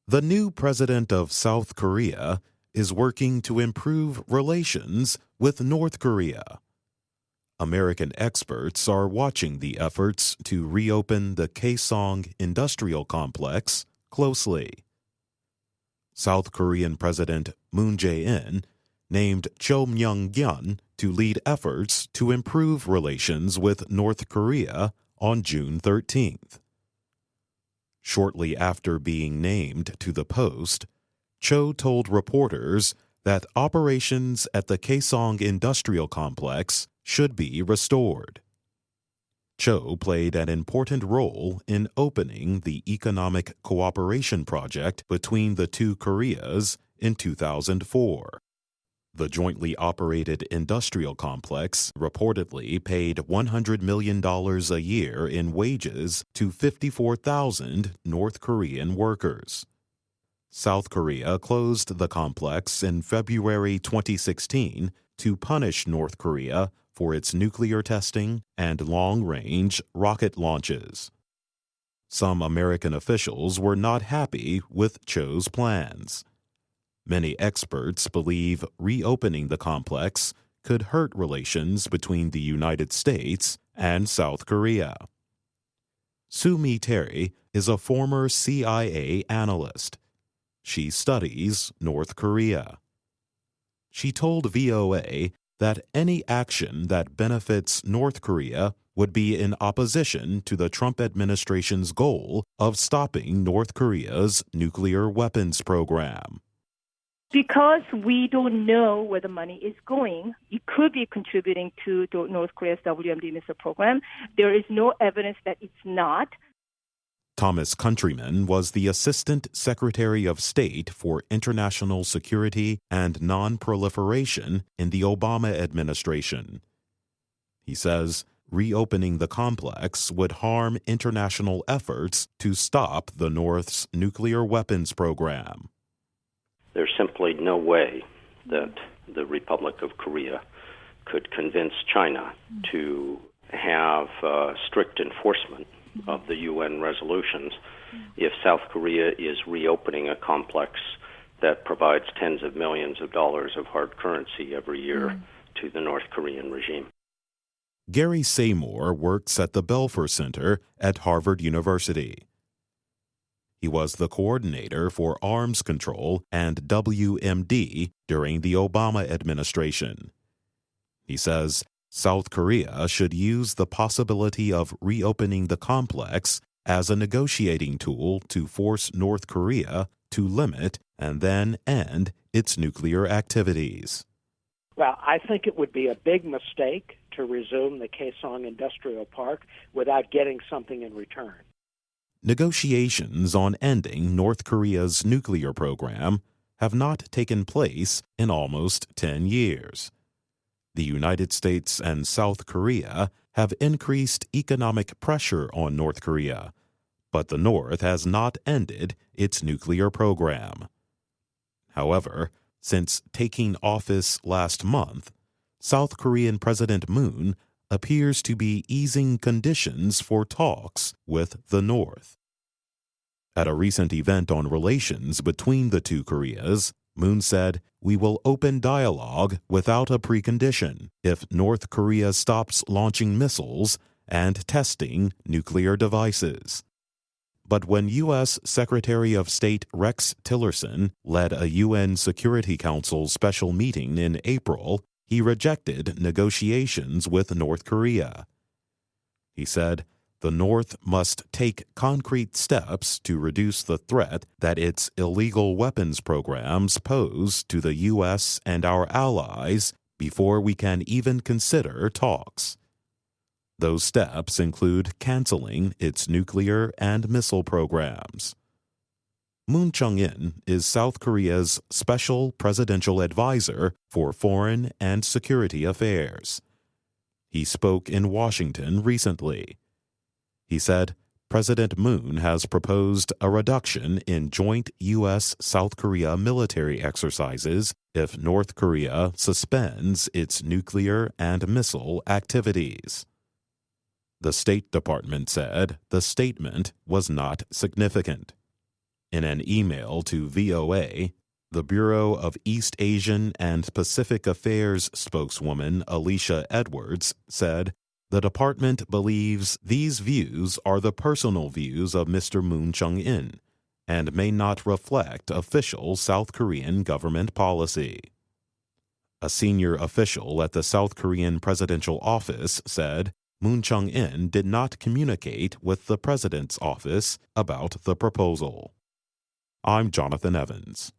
The new president of South Korea is working to improve relations with North Korea. American experts are watching the efforts to reopen the Kaesong industrial complex closely. South Korean President Moon Jae-in named Cho Myung-gyun to lead efforts to improve relations with North Korea on June 13th. Shortly after being named to the post, Cho told reporters that operations at the Kaesong industrial complex should be restored. Cho played an important role in opening the economic cooperation project between the two Koreas in 2004. The jointly operated industrial complex reportedly paid $100 million a year in wages to 54,000 North Korean workers. South Korea closed the complex in February 2016 to punish North Korea for its nuclear testing and long-range rocket launches. Some American officials were not happy with Cho's plans. Many experts believe reopening the complex could hurt relations between the United States and South Korea. Sue Mi Terry is a former CIA analyst. She studies North Korea. She told VOA that any action that benefits North Korea would be in opposition to the Trump administration's goal of stopping North Korea's nuclear weapons program. Because we don't know where the money is going, it could be contributing to North Korea's WMD missile program. There is no evidence that it's not. Thomas Countryman was the Assistant Secretary of State for International Security and Non-Proliferation in the Obama administration. He says reopening the complex would harm international efforts to stop the North's nuclear weapons program. There's simply no way that the Republic of Korea could convince China to have strict enforcement of the UN resolutions if South Korea is reopening a complex that provides tens of millions of dollars of hard currency every year to the North Korean regime. Gary Seymour works at the Belfer Center at Harvard University. He was the coordinator for arms control and WMD during the Obama administration. He says South Korea should use the possibility of reopening the complex as a negotiating tool to force North Korea to limit and then end its nuclear activities. Well, I think it would be a big mistake to resume the Kaesong Industrial Park without getting something in return. Negotiations on ending North Korea's nuclear program have not taken place in almost 10 years. The United States and South Korea have increased economic pressure on North Korea, but the North has not ended its nuclear program. However, since taking office last month, South Korean President Moon appears to be easing conditions for talks with the North. At a recent event on relations between the two Koreas, Moon said, "We will open dialogue without a precondition if North Korea stops launching missiles and testing nuclear devices." But when U.S. Secretary of State Rex Tillerson led a UN Security Council special meeting in April, he rejected negotiations with North Korea. He said, "The North must take concrete steps to reduce the threat that its illegal weapons programs pose to the U.S. and our allies before we can even consider talks." Those steps include canceling its nuclear and missile programs. Moon Chung-in is South Korea's Special Presidential Advisor for Foreign and Security Affairs. He spoke in Washington recently. He said, President Moon has proposed a reduction in joint U.S.-South Korea military exercises if North Korea suspends its nuclear and missile activities. The State Department said the statement was not significant. In an email to VOA, the Bureau of East Asian and Pacific Affairs spokeswoman Alicia Edwards said the department believes these views are the personal views of Mr. Moon Chung-in and may not reflect official South Korean government policy. A senior official at the South Korean presidential office said Moon Chung-in did not communicate with the president's office about the proposal. I'm Jonathan Evans.